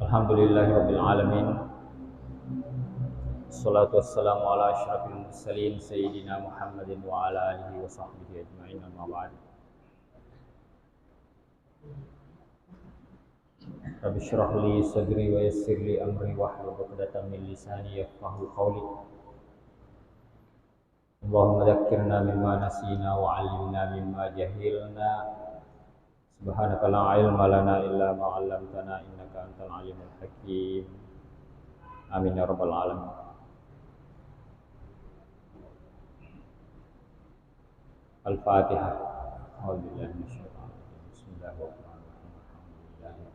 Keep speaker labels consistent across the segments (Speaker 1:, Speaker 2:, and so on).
Speaker 1: Alhamdulillahirabbil alamin. Wassalatu wassalamu ala asyrafil mursalin sayyidina Muhammadin wa ala alihi wa sahbihi ajma'in, amma ba'd. Rabbi shrah li sadri wa yassir li amri wahlul 'uqdatam min lisani yafqahu qawli. Allahumma dzakkirna mimma nasina wa 'allimna mimma jahilna. Subhanaka la ilma lana illa ma 'allamtana innaka antal alimul hakim. Amin ya rabbal alamin. Al-Fatihah. A'udzubillahi minasyaitonir rajim. Bismillahirrahmanirrahim.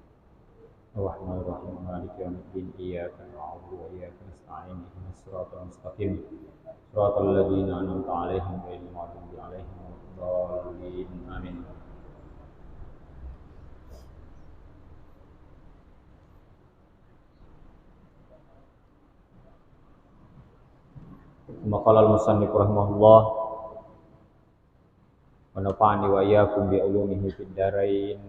Speaker 1: Alhamdulillahirrahmanirrahim. Maliki yaumiddin. Iyyaka na'budu wa iyyaka nasta'in. Ihdinas siratal mustaqim. Siratal ladzina an'amta 'alaihim ghairil maghdubi 'alaihim waladdallin. Amin. Maqala al-musannif rahimahullah wa nafa'ani wa iyyakum bi ulumihi fid dharain.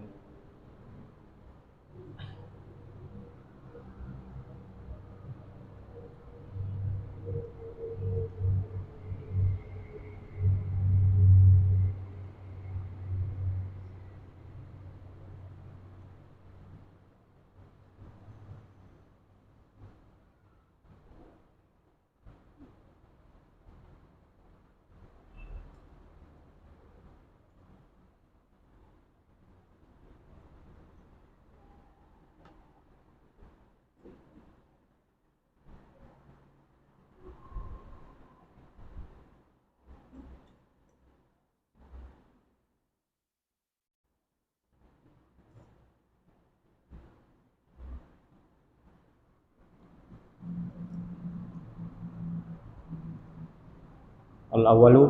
Speaker 1: Al-awwalu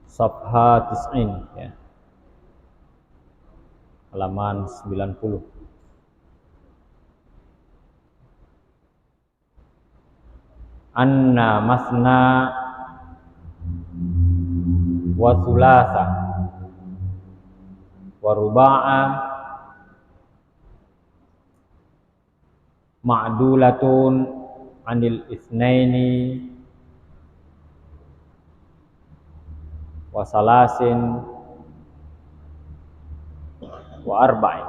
Speaker 1: Safha Tis'in, ya. Halaman 90. Anna masna wa thulatha wa ruba'a ma'dulatun anil itsnaini wa salasin wa arba'in.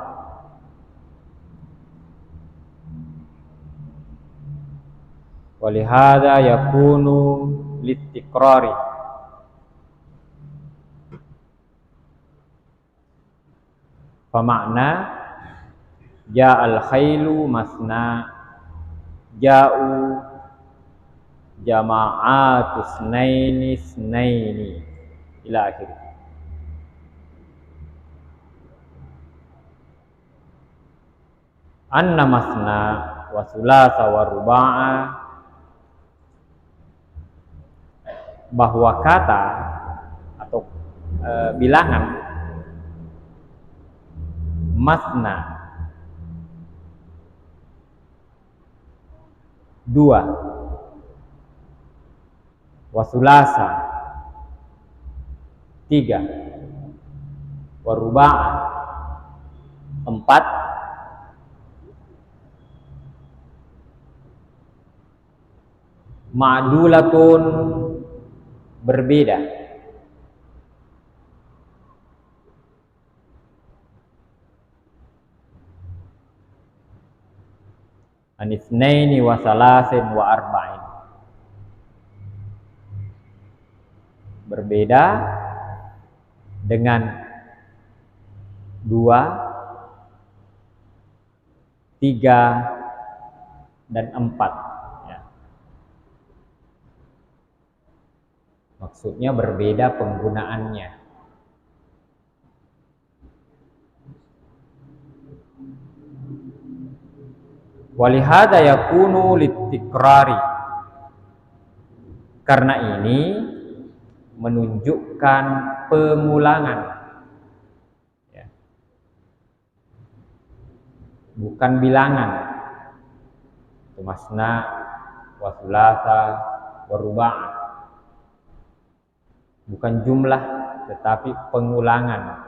Speaker 1: Walihada yakunu litikrari famakna ja'al khailu masna ja'u jama'atus snaini ila akhir. Anna masna wa thulatha wa ruba'a, bahwa kata atau bilangan masna, dua, wasulasa, tiga, waruba'a, empat, ma'dulatun, berbeda, anisnaini wa salasin wa arba'in, berbeda dengan dua, tiga, dan empat, ya. Maksudnya berbeda penggunaannya. Walihada yakunu litikrari, karena ini menunjukkan pengulangan, ya. Bukan bilangan. Masna wa thulatha wa ruba', bukan jumlah tetapi pengulangan.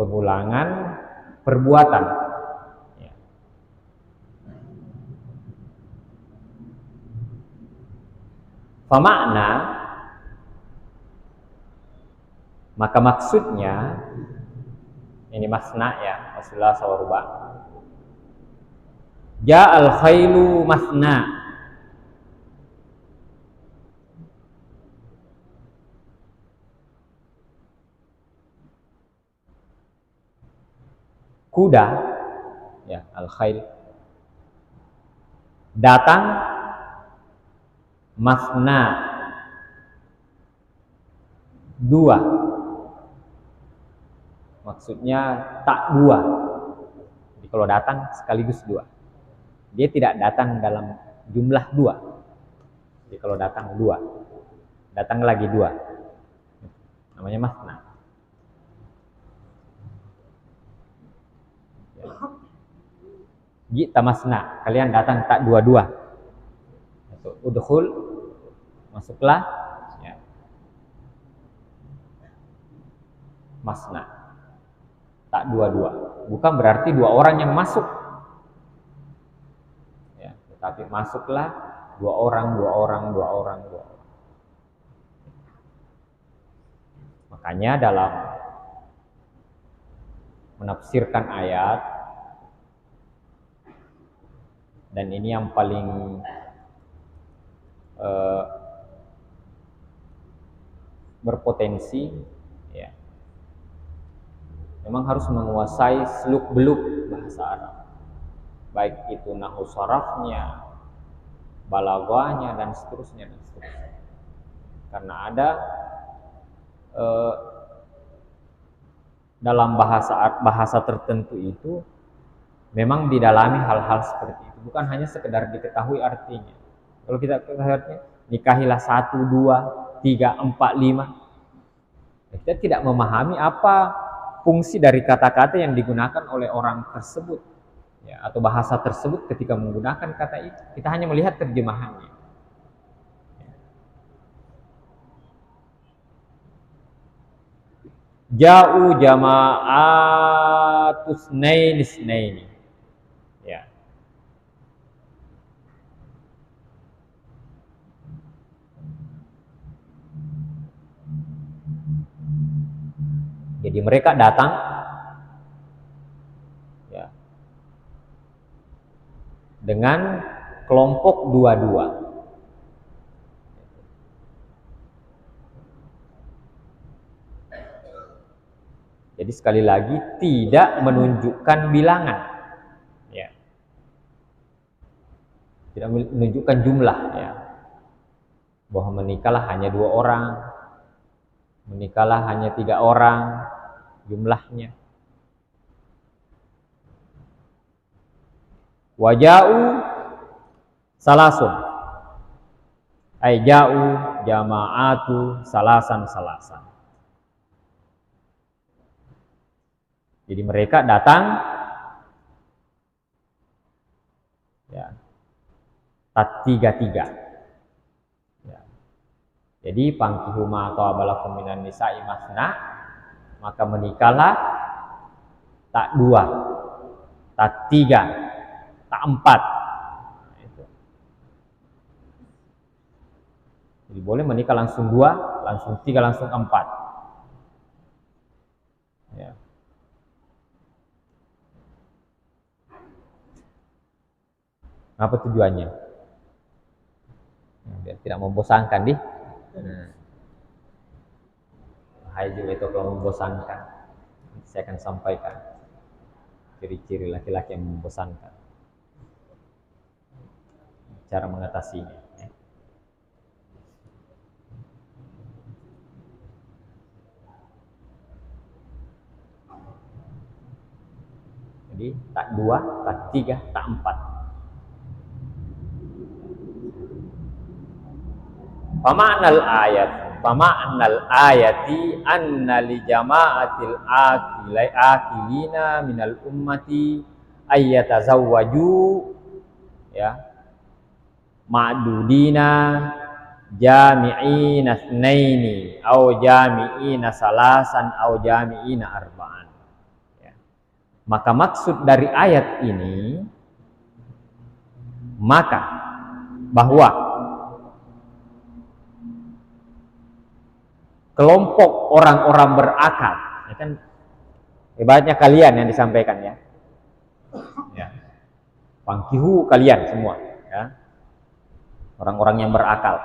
Speaker 1: pengulangan perbuatan. Ya. Famakna, maka maksudnya ini masna ya, masalah sawaruba. Ja'al khailu masna. Kuda ya, al-khail datang masna, dua, maksudnya tak dua. Jadi kalau datang sekaligus dua, dia tidak datang dalam jumlah dua. Jadi kalau datang dua, datang lagi dua, namanya masna. Jita masna, kalian datang tak dua-dua. Udkhul, masuklah. Ya. Masna, tak dua-dua. Bukan berarti dua orang yang masuk. Ya, tetapi masuklah dua orang. Makanya dalam menafsirkan ayat, dan ini yang paling berpotensi, ya, memang harus menguasai seluk-beluk bahasa Arab, baik itu nahwu sharafnya, balaghahnya, dan seterusnya. Karena ada dalam bahasa tertentu itu memang didalami hal-hal seperti itu, bukan hanya sekedar diketahui artinya. Kalau kita ketahui nikahilah 1, 2, 3, 4, 5, kita tidak memahami apa fungsi dari kata-kata yang digunakan oleh orang tersebut, ya, atau bahasa tersebut ketika menggunakan kata itu. Kita hanya melihat terjemahannya. Ja'u jama'atus naini. Ya. Jadi mereka datang, ya, dengan kelompok dua-dua. Jadi sekali lagi tidak menunjukkan bilangan, ya, tidak menunjukkan jumlah, ya, bahwa menikahlah hanya 2 orang, menikahlah hanya 3 orang jumlahnya. Waja'u salasun, ay ja'u jama'atu salasan. Jadi mereka datang, ya, tiga. Ya. Jadi fankihu ma ta'abalakum minan nisa'i masna, maka menikahlah tak 2, tak 3, tak 4. Itu. Jadi boleh menikah langsung 2, langsung 3, langsung 4. Ya. Apa tujuannya? Biar tidak membosankan, di. Hai juga itu kalau membosankan. Saya akan sampaikan ciri-ciri laki-laki yang membosankan, cara mengatasinya. Jadi tak 2, tak 3, tak 4. Fama'nal ayati anna li jama'atil akilina minal ummati ayyatazawwaju, ya, ma'dudina jami'ina tsnaini au jami'ina salasan au jami'ina arba'an. Maka maksud dari ayat ini bahwa kelompok orang-orang berakal, ya kan, ibaratnya kalian yang disampaikan ya, pangkihu kalian semua, ya, orang-orang yang berakal,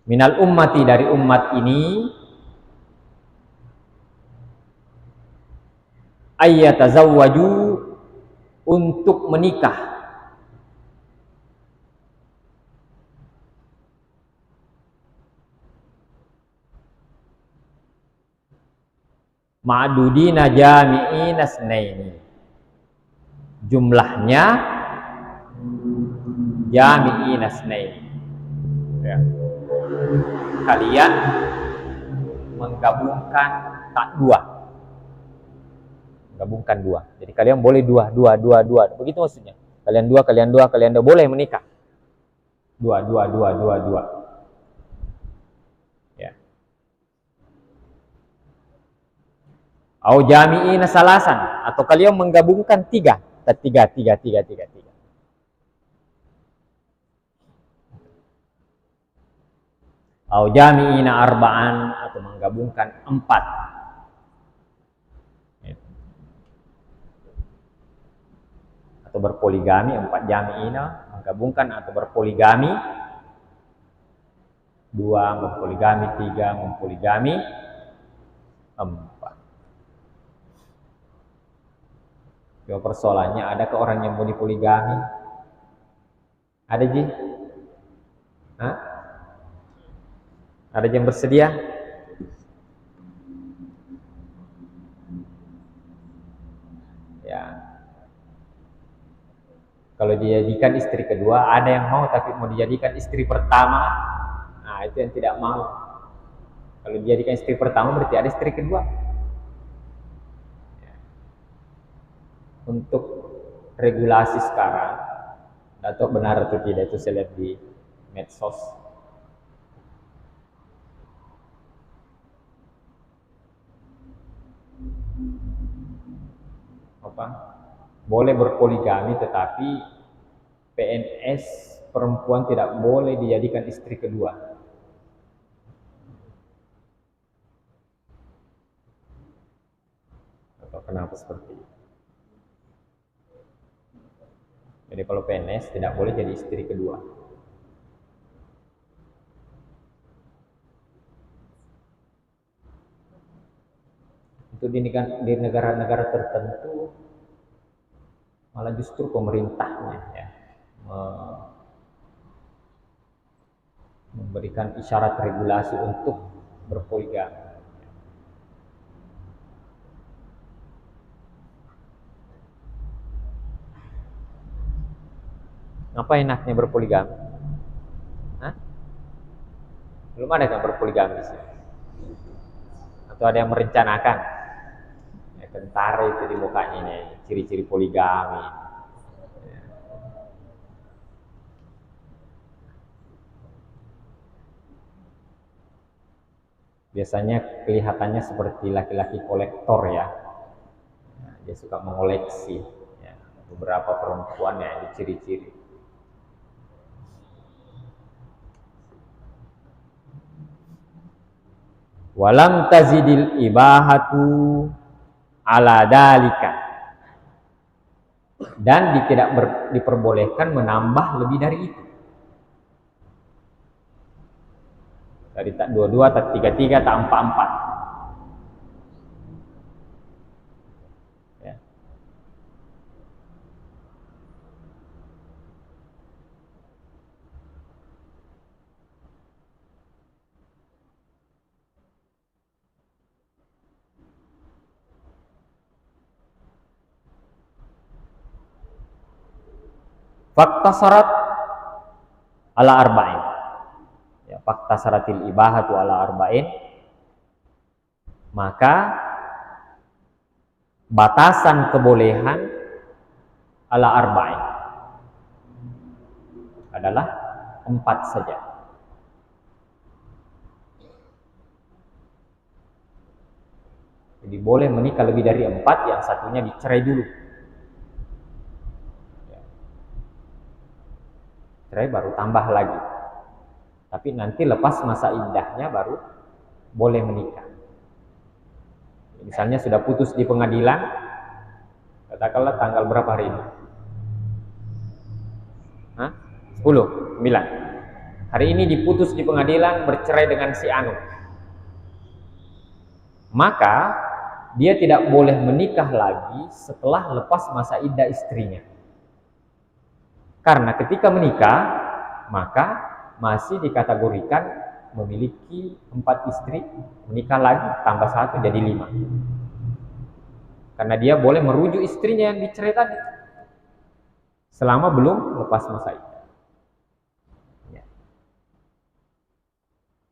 Speaker 1: minal ummati dari umat ini, ayyatazawwaju untuk menikah, ma'dudina jami'ina snaini, jumlahnya jami'ina snaini, ya. Kalian menggabungkan tak dua, menggabungkan dua. Jadi kalian boleh dua, begitu maksudnya. Kalian dua boleh menikah. Dua. Ya. Au jami'ina salasan, atau kalian menggabungkan tiga. Au jami'ina arba'an, atau menggabungkan empat. Atau berpoligami, empat jami'ina menggabungkan atau berpoligami, dua mempoligami, tiga mempoligami, empat. Ya, persoalannya, adakah orang yang mau dipoligami? Ada Ji? Hah? Ada yang bersedia? Ya. Kalau dijadikan istri kedua, ada yang mau, tapi mau dijadikan istri pertama, nah itu yang tidak mau. Kalau dijadikan istri pertama berarti ada istri kedua. Ya. Untuk regulasi sekarang, atau benar atau tidak, itu saya lihat di medsos. Boleh berpoligami, tetapi PNS perempuan tidak boleh dijadikan istri kedua. Atau kenapa seperti itu? Jadi kalau PNS tidak boleh jadi istri kedua. Itu di negara-negara tertentu, malah justru pemerintahnya ya memberikan isyarat regulasi untuk berpoligami. Apa enaknya berpoligami? Hah? Belum ada yang berpoligami sih. Atau ada yang merencanakan? Ya, kentara itu di mukanya ini, ciri-ciri poligami. Ya. Biasanya kelihatannya seperti laki-laki kolektor ya. Dia suka mengoleksi ya, beberapa perempuan yang diciri-ciri. Walam tazidil ibahatu ala dalika, dan tidak diperbolehkan menambah lebih dari itu. Dari tak dua, tak tiga, tak empat. Ya. Fakta syarat ala arba'in. Ya, fakta syaratil ibahatu ala arba'in. Maka batasan kebolehan ala arba'in adalah 4 saja. Jadi boleh menikah lebih dari 4, yang satunya dicerai dulu. Cerai baru tambah lagi. Tapi nanti lepas masa iddahnya baru boleh menikah. Misalnya sudah putus di pengadilan, katakanlah tanggal berapa hari ini? 10, 9. Hari ini diputus di pengadilan, bercerai dengan si Anu. Maka dia tidak boleh menikah lagi setelah lepas masa iddah istrinya. Karena ketika menikah, maka masih dikategorikan memiliki 4 istri, menikah lagi tambah 1 jadi 5. Karena dia boleh merujuk istrinya yang dicerai tadi selama belum lepas masa iddah.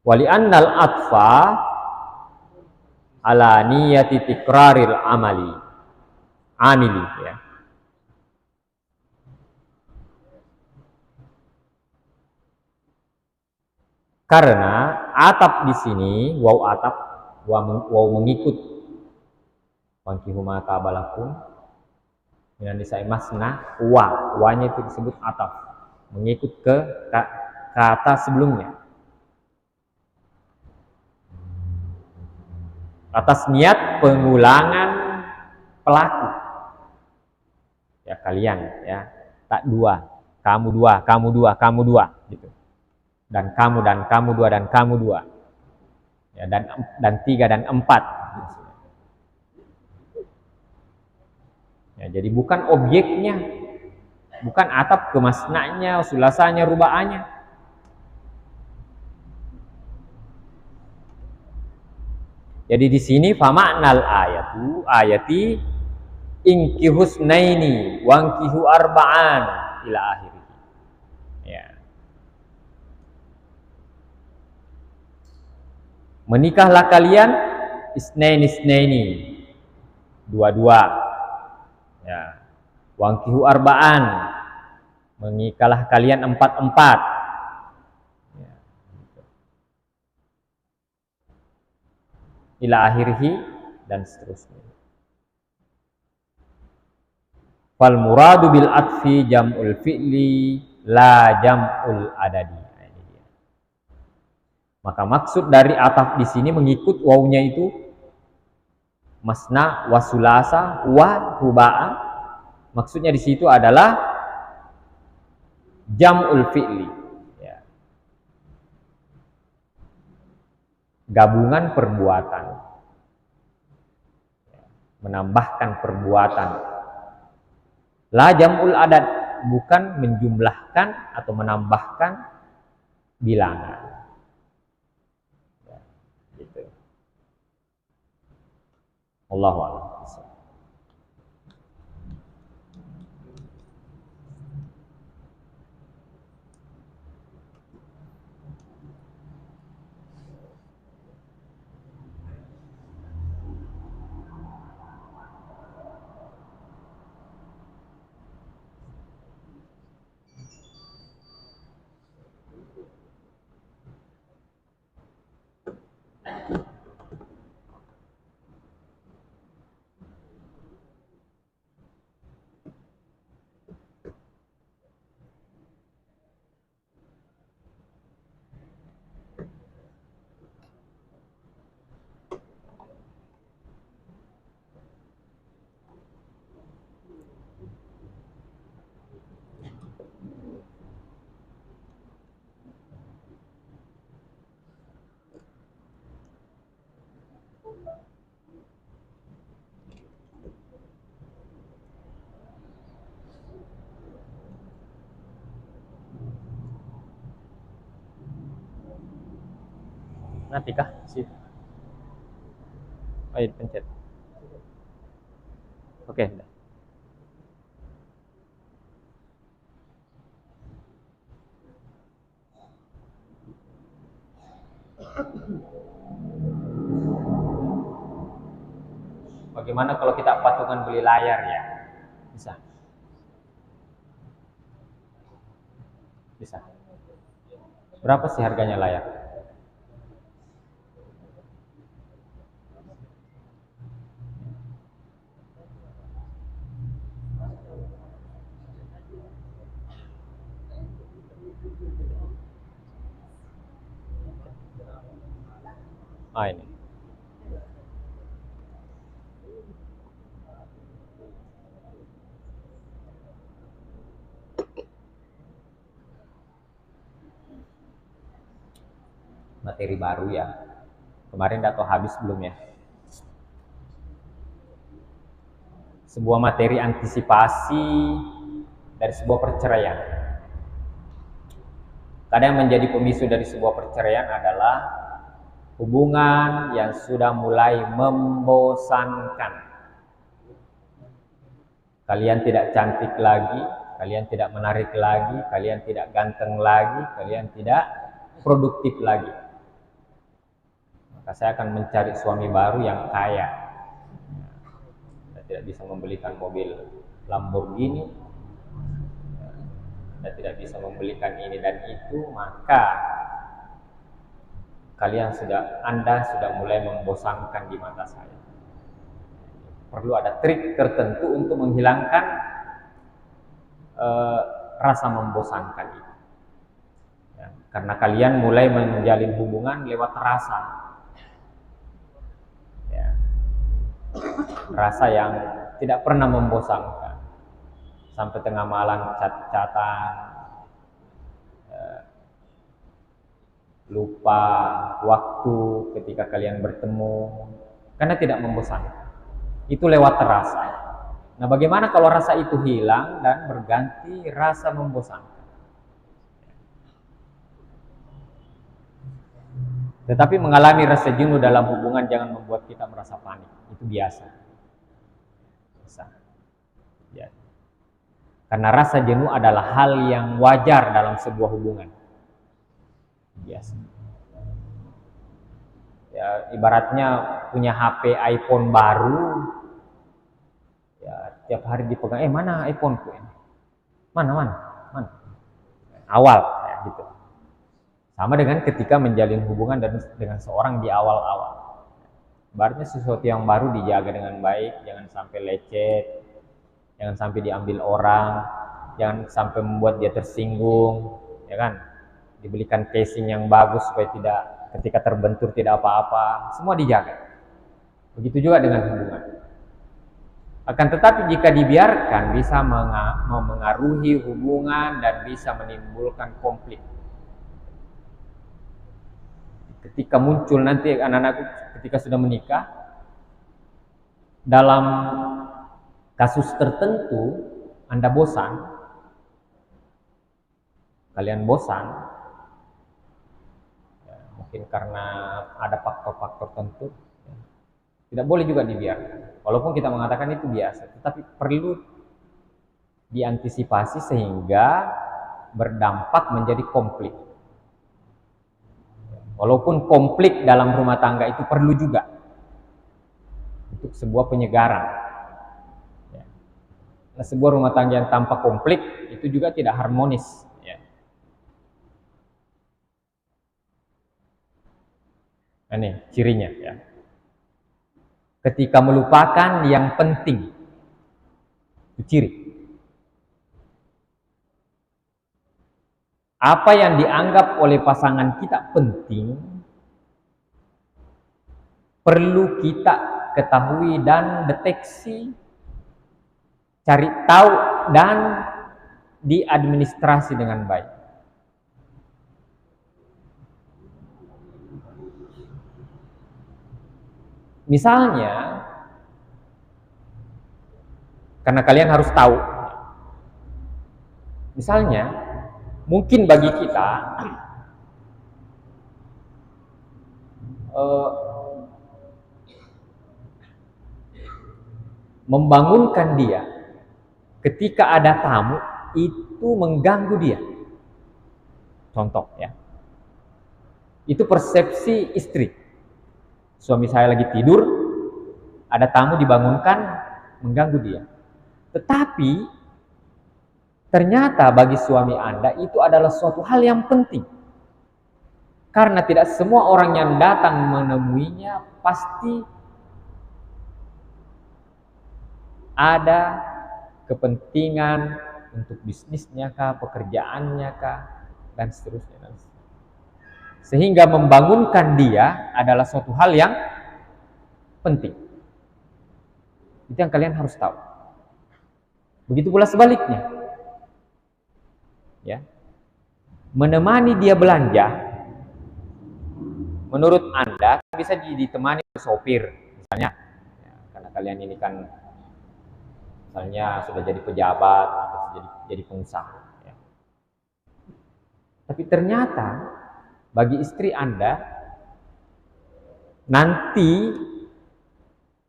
Speaker 1: Wali annal atfa ala niyati tikraril amili ya. Karena atap di sini waw atap waw mengikut wankihu ma tabalakum minan nisa'i masna wanya itu disebut atap, mengikut ke kata sebelumnya. Atas niat pengulangan pelaku. Ya kalian ya, tak dua, kamu dua, kamu dua, kamu dua gitu. Dan kamu dua dan kamu dua. Ya, dan 3 dan 4. Ya, jadi bukan objeknya, bukan atap kemasnanya, sulasanya, rubaannya. Jadi di sini famaknal ayati ingki husnaini wangkihu arba'an ila akhir. Ya. Menikahlah kalian isnaini dua-dua. Ya. Wangkihu arba'an, menikahlah kalian 4-4. Ila akhirih dan seterusnya. Fal muradu bil atfi jam'ul fi'li la jam'ul adadi. Nah, ini dia. Maka maksud dari ataf di sini mengikut wawunya itu masna wasulasa wa ruba'a. Maksudnya di situ adalah jam'ul fi'li. Ya. Gabungan perbuatan, menambahkan perbuatan. La jam'ul adad, bukan menjumlahkan atau menambahkan bilangan. Ya, gitu. Allahu a'lam. Nanti kah? Sip. Ayo pencet. Oke. Bagaimana kalau kita patungan beli layar ya? Bisa. Bisa. Berapa sih harganya layar? Ini. Materi baru ya. Kemarin atau habis belum ya? Sebuah materi antisipasi dari sebuah perceraian. Kadang yang menjadi pemicu dari sebuah perceraian adalah hubungan yang sudah mulai membosankan. Kalian tidak cantik lagi, kalian tidak menarik lagi, kalian tidak ganteng lagi, kalian tidak produktif lagi. Maka saya akan mencari suami baru yang kaya. Saya tidak bisa membelikan mobil Lamborghini, saya tidak bisa membelikan ini dan itu, maka Anda sudah mulai membosankan di mata saya. Perlu ada trik tertentu untuk menghilangkan rasa membosankan itu. Ya, karena kalian mulai menjalin hubungan lewat rasa. Ya, rasa yang tidak pernah membosankan. Sampai tengah malam cat-catan, lupa waktu ketika kalian bertemu, karena tidak membosankan. Itu lewat rasa. Nah, bagaimana kalau rasa itu hilang dan berganti rasa membosankan? Tetapi mengalami rasa jenuh dalam hubungan jangan membuat kita merasa panik. Itu biasa. Ya. Karena rasa jenuh adalah hal yang wajar dalam sebuah hubungan. Biasa. Ya, ibaratnya punya HP iPhone baru, ya tiap hari dipegang, mana iPhone-ku ini? Mana? Awal, ya, gitu. Sama dengan ketika menjalin hubungan dengan seorang di awal-awal. Ibaratnya sesuatu yang baru dijaga dengan baik, jangan sampai lecet, jangan sampai diambil orang, jangan sampai membuat dia tersinggung, ya kan? Dibelikan casing yang bagus supaya ketika terbentur tidak apa-apa, semua dijaga. Begitu juga dengan hubungan. Akan tetapi jika dibiarkan bisa mengaruhi hubungan dan bisa menimbulkan konflik. Ketika muncul nanti anak-anakku ketika sudah menikah, dalam kasus tertentu Anda bosan, kalian bosan, ya, mungkin karena ada faktor-faktor tertentu, ya, tidak boleh juga dibiarkan. Walaupun kita mengatakan itu biasa, tetapi perlu diantisipasi sehingga berdampak menjadi konflik. Walaupun konflik dalam rumah tangga itu perlu juga untuk sebuah penyegaran. Ya. Nah, sebuah rumah tangga yang tanpa konflik itu juga tidak harmonis. Ya. Ini cirinya. Ya. Ketika melupakan yang penting, itu ciri. Apa yang dianggap oleh pasangan kita penting, perlu kita ketahui dan deteksi, cari tahu dan diadministrasi dengan baik. Misalnya, karena kalian harus tahu, misalnya, mungkin bagi kita membangunkan dia ketika ada tamu itu mengganggu dia. Contoh ya, itu persepsi istri. Suami saya lagi tidur, ada tamu dibangunkan, mengganggu dia. Tetapi ternyata bagi suami Anda itu adalah suatu hal yang penting. Karena tidak semua orang yang datang menemuinya pasti ada kepentingan untuk bisnisnya kah, pekerjaannya kah, dan seterusnya. sehingga membangunkan dia adalah suatu hal yang penting. Itu yang kalian harus tahu. Begitu pula sebaliknya. Ya. Menemani dia belanja, menurut Anda bisa ditemani sopir misalnya, ya, karena kalian ini kan misalnya sudah jadi pejabat atau jadi pengusaha, ya. Tapi ternyata bagi istri Anda nanti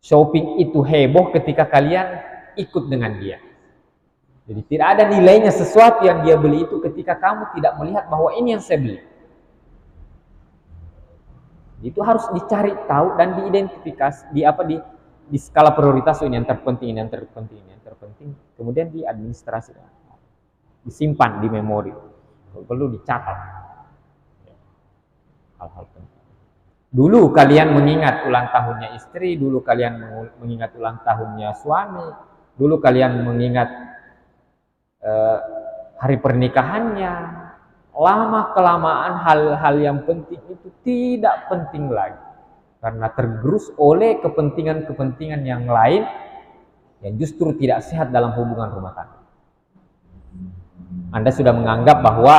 Speaker 1: shopping itu heboh ketika kalian ikut dengan dia. Jadi tidak ada nilainya sesuatu yang dia beli itu ketika kamu tidak melihat bahwa ini yang saya beli. Itu harus dicari tahu dan diidentifikasi di skala prioritas, ini yang terpenting, ini yang terpenting, ini yang terpenting. Kemudian diadministrasi, disimpan di memori, perlu dicatat hal-hal penting. Dulu kalian mengingat ulang tahunnya istri, dulu kalian mengingat ulang tahunnya suami, dulu kalian mengingat hari pernikahannya. Lama-kelamaan hal-hal yang penting itu tidak penting lagi, karena tergerus oleh kepentingan-kepentingan yang lain yang justru tidak sehat dalam hubungan rumah tangga. Anda sudah menganggap bahwa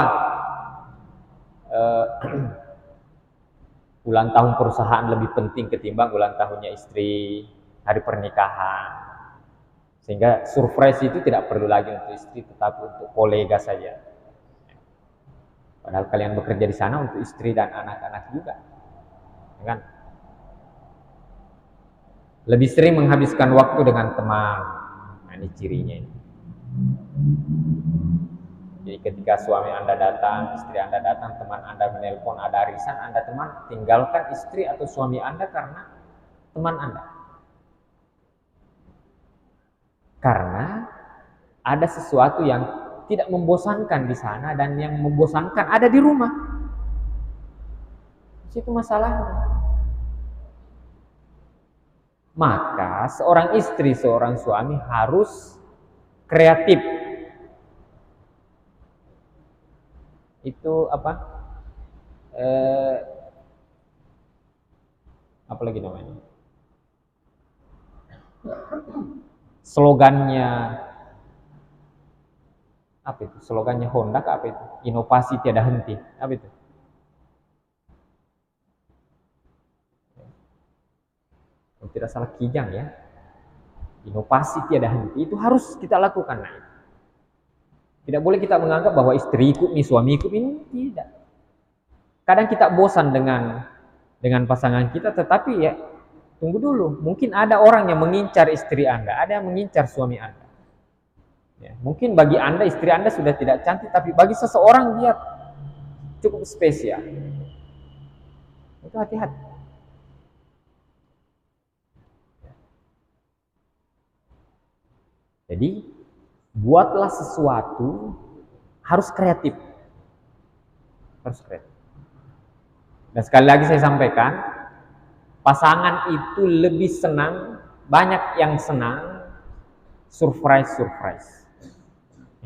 Speaker 1: ulang tahun perusahaan lebih penting ketimbang ulang tahunnya istri, hari pernikahan. Sehingga surprise itu tidak perlu lagi untuk istri, tetapi untuk kolega saja. Padahal kalian bekerja di sana untuk istri dan anak-anak juga, kan? Lebih sering menghabiskan waktu dengan teman. Nah, ini cirinya ini. Jadi ketika suami Anda datang, istri Anda datang, teman Anda menelpon ada arisan, Anda teman, tinggalkan istri atau suami Anda karena teman Anda. Karena ada sesuatu yang tidak membosankan di sana dan yang membosankan ada di rumah. Itu masalahnya. Maka seorang istri, seorang suami harus kreatif. Itu apa? Apa lagi namanya? Slogannya apa itu? Slogannya Honda apa itu? Inovasi tiada henti. Apa itu? Kalau tidak salah Kijang ya. Inovasi tiada henti. Itu harus kita lakukan. Nah, tidak boleh kita menganggap bahwa istri ikut nih, suami ikut ini, tidak. Kadang kita bosan dengan pasangan kita, tetapi ya tunggu dulu. Mungkin ada orang yang mengincar istri Anda, ada yang mengincar suami Anda. Ya, mungkin bagi Anda, istri Anda sudah tidak cantik, tapi bagi seseorang dia cukup spesial. Itu hati-hati. Jadi, buatlah sesuatu harus kreatif. Harus kreatif. Dan sekali lagi saya sampaikan, pasangan itu lebih senang, banyak yang senang surprise.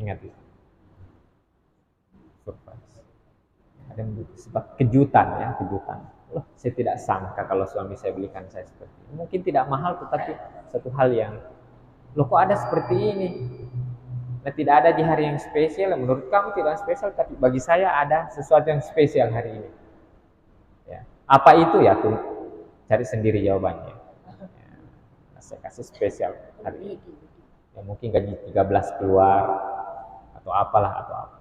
Speaker 1: Ingat itu. Surprise. Ada yang sebab kejutan ya, kejutan. Loh, saya tidak sangka kalau suami saya belikan saya seperti ini. Mungkin tidak mahal, tetapi satu hal yang, loh kok ada seperti ini? Nah, tidak ada di hari yang spesial. Menurut kamu tidak spesial, tapi bagi saya ada sesuatu yang spesial hari ini. Ya. Apa itu ya? Tuh cari sendiri jawabannya. Ya. Nah, saya kasih spesial hari ini. Ya, mungkin gaji 13 keluar atau apalah atau apa.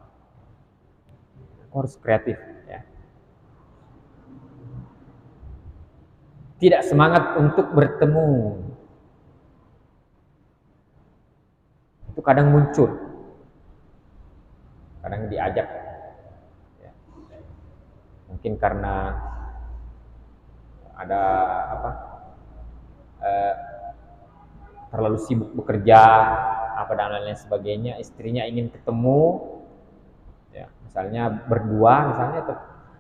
Speaker 1: Aku harus kreatif ya. Tidak semangat untuk bertemu. Itu kadang muncul. Kadang diajak. Ya. Mungkin karena ada apa? Terlalu sibuk bekerja, apa dan lain sebagainya, istrinya ingin ketemu, ya, misalnya berdua, misalnya,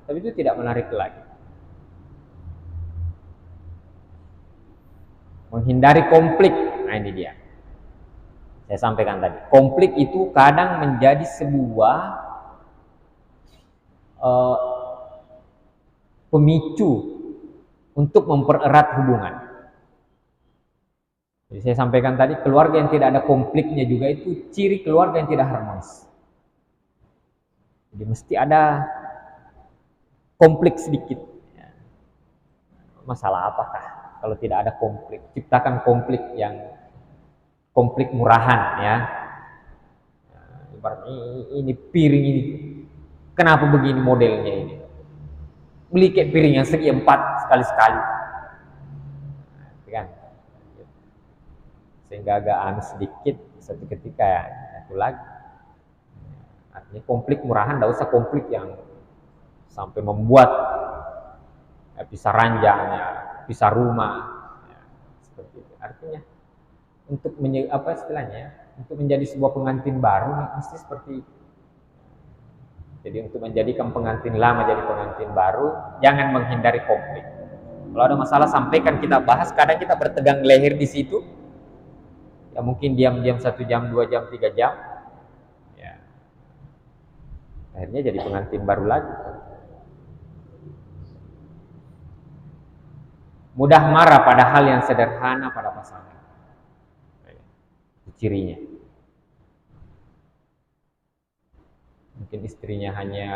Speaker 1: tapi itu tidak menarik lagi. Menghindari konflik, nah ini dia. Saya sampaikan tadi, konflik itu kadang menjadi sebuah pemicu untuk mempererat hubungan. Jadi saya sampaikan tadi, keluarga yang tidak ada konfliknya juga itu ciri keluarga yang tidak harmonis. Jadi mesti ada konflik sedikit. Masalah apakah kalau tidak ada konflik? Ciptakan konflik yang konflik murahan ya. Ini piring ini, kenapa begini modelnya ini? Beli kayak piring yang segi 4 sekali-sekali. Kan? Sehingga agak anu sedikit, satu ketika ya itu lagi. Artinya konflik murahan, tidak usah konflik yang sampai membuat pisah ranjang, ya, pisah rumah, ya, seperti itu. Artinya untuk untuk menjadi sebuah pengantin baru mesti seperti itu. Jadi untuk menjadikan pengantin lama jadi pengantin baru, jangan menghindari konflik. Kalau ada masalah sampaikan, kita bahas. Kadang kita bertegang leher di situ, ya mungkin diam-diam 1 jam, 2 jam, 3 jam, ya akhirnya jadi pengantin baru lagi. Mudah marah pada hal yang sederhana pada pasangan, itu cirinya. Mungkin istrinya hanya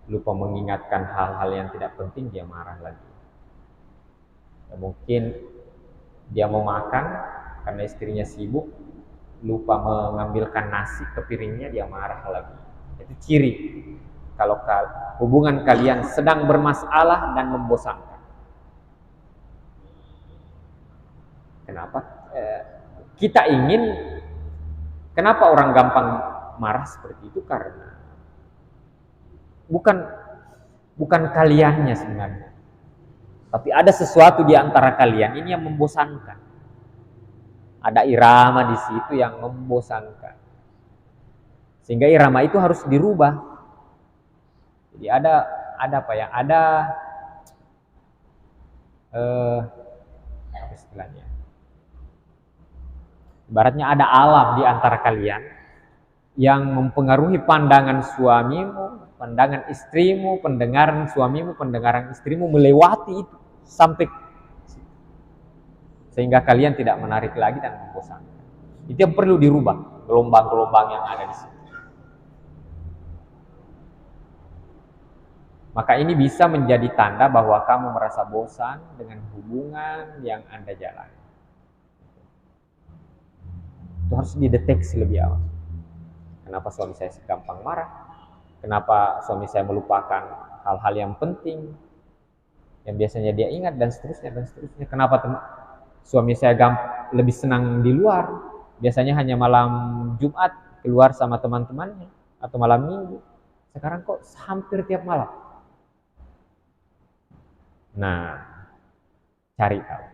Speaker 1: lupa mengingatkan hal-hal yang tidak penting, dia marah lagi. Ya, mungkin dia mau makan karena istrinya sibuk, lupa mengambilkan nasi ke piringnya, dia marah lagi. Itu ciri kalau hubungan kalian sedang bermasalah dan membosankan. Kenapa? Kenapa orang gampang marah seperti itu? Karena bukan kaliannya sebenarnya, tapi ada sesuatu di antara kalian ini yang membosankan. Ada irama di situ yang membosankan, sehingga irama itu harus dirubah. Jadi ada apa ya? Ada apa istilahnya? Ibaratnya ada alam di antara kalian yang mempengaruhi pandangan suamimu, pandangan istrimu, pendengaran suamimu, pendengaran istrimu, melewati itu sampai sehingga kalian tidak menarik lagi dan membosankan. Itu yang perlu dirubah, gelombang-gelombang yang ada di situ. Maka ini bisa menjadi tanda bahwa kamu merasa bosan dengan hubungan yang Anda jalani. Itu harus dideteksi lebih awal. Kenapa suami saya gampang marah? Kenapa suami saya melupakan hal-hal yang penting yang biasanya dia ingat, dan seterusnya dan seterusnya. Kenapa suami saya lebih senang di luar? Biasanya hanya malam Jumat keluar sama teman-temannya atau malam Minggu. Sekarang kok hampir tiap malam. Nah, cari tahu.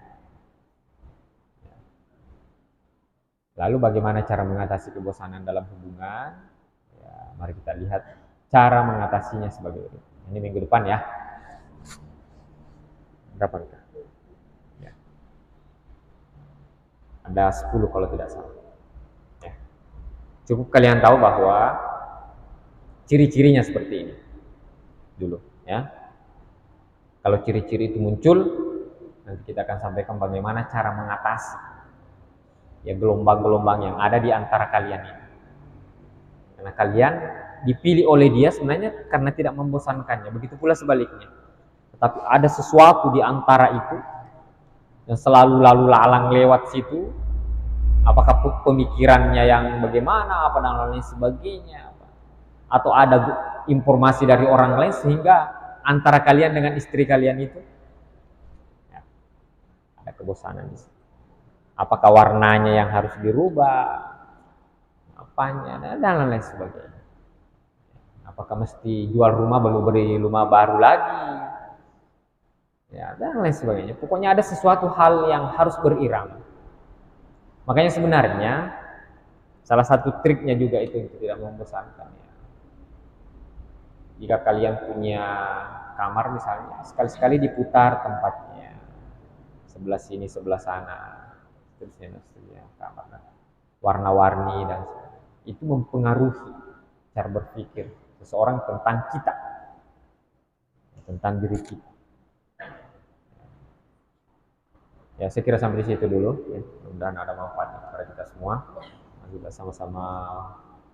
Speaker 1: Lalu bagaimana cara mengatasi kebosanan dalam hubungan? Ya, mari kita lihat cara mengatasinya sebagai berikut. Ini minggu depan ya. Berapa kita? Ya. Ada 10 kalau tidak salah. Ya. Cukup kalian tahu bahwa ciri-cirinya seperti ini dulu ya. Kalau ciri-ciri itu muncul, nanti kita akan sampaikan bagaimana cara mengatasi ya gelombang-gelombang yang ada di antara kalian ini. Karena kalian dipilih oleh dia sebenarnya karena tidak membosankannya, begitu pula sebaliknya. Tetapi ada sesuatu di antara itu yang selalu lalu lalang lewat situ, apakah pemikirannya yang bagaimana, apa dan lain sebagainya, atau ada informasi dari orang lain sehingga antara kalian dengan istri kalian itu ya, ada kebosanan di situ. Apakah warnanya yang harus dirubah, apanya, dan lain sebagainya. Apakah mesti jual rumah baru beli rumah baru lagi, ya, dan lain sebagainya. Pokoknya ada sesuatu hal yang harus berirama. Makanya sebenarnya salah satu triknya juga itu untuk tidak membosankan. Ya. Jika kalian punya kamar misalnya, sekali-sekali diputar tempatnya, sebelah sini, sebelah sana. Seterusnya kamar, warna-warni dan itu mempengaruhi cara berpikir seseorang tentang kita. tentang diri kita. Ya, saya kira sampai di situ dulu. Ya. Mudah-mudahan ada manfaatnya kepada kita semua. Kita sama-sama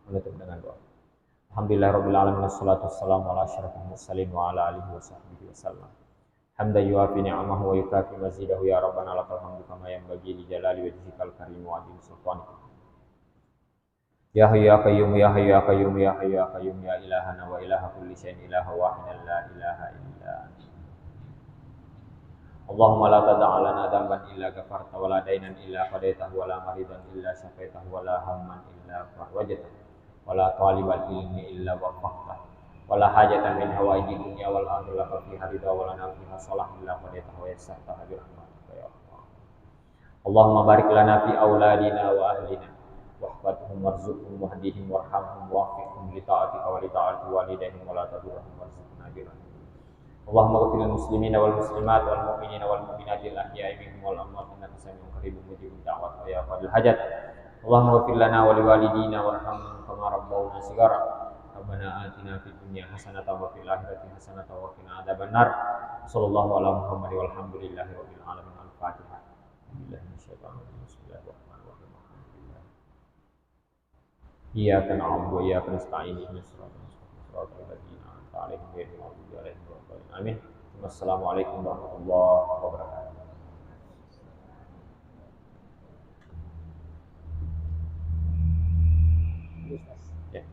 Speaker 1: menutup dengan doa. Alhamdulillahirabbil alamin wassalatu wassalamu ala asyrofil mursalin wa ala alihi washabbihi wasallam. Hamdan yuwafi ni'amahu wa yukafi mazidahu ya rabbana lakal hamdu kama yanbaghi li jalali wajhikal karim wa adhim sultanik. Ya hayyu ya qayyum ya hayyu ya qayyum ya hayyu ya qayyum ya ilahana wa ilaha kulli syai'in ilaha wahidan la ilaha illa anta. Allahumma la tad'a lana dhanban illa ghafarta wa la daynan illa qadaitahu wa la maridan illa syafaitahu wa la hamman illa farajtahu wa la talibal ilmi illa waffaqtahu wa la hajatan min hawaiji dunya wal akhirati fiha ridha wa lana fiha salah illa qadaitahu wa yassartahu bi rahmatika ya Allah. Allahumma barik lana fi auladina wa ahlina wahfadhum warzuqhum wahdihim warhamhum wafiqhum li ta'atika wa li ta'ati walidayhim wa la tadurhum warzuqna bi rahmatika. Allahumma ghfir lil muslimina wal muslimat wal mu'minina wal mu'minati al ahya'i minhum wal amwat innaka sami'un qaribun mujibud da'wat ya qadil hajat. Allahumma ghfir lana wa liwalidina warhamhum kama rabbawna shighara. Rabbana atina fid dunya hasanatan wa fil akhirati hasanatan wa qina adzabannar. Sallallahu ala Muhammad walhamdulillahi rabbil alamin. Al-Fatihah. Billahi minasyaitonir rajim. Bismillahirrahmanirrahim. Iyyaka na'budu wa iyyaka nasta'in. Ihdinas siratal mustaqim. Alaihim ghairil maghdubi alaihim waladdallin. Amin. Wassalamualaikum warahmatullahi wabarakatuh. Ya.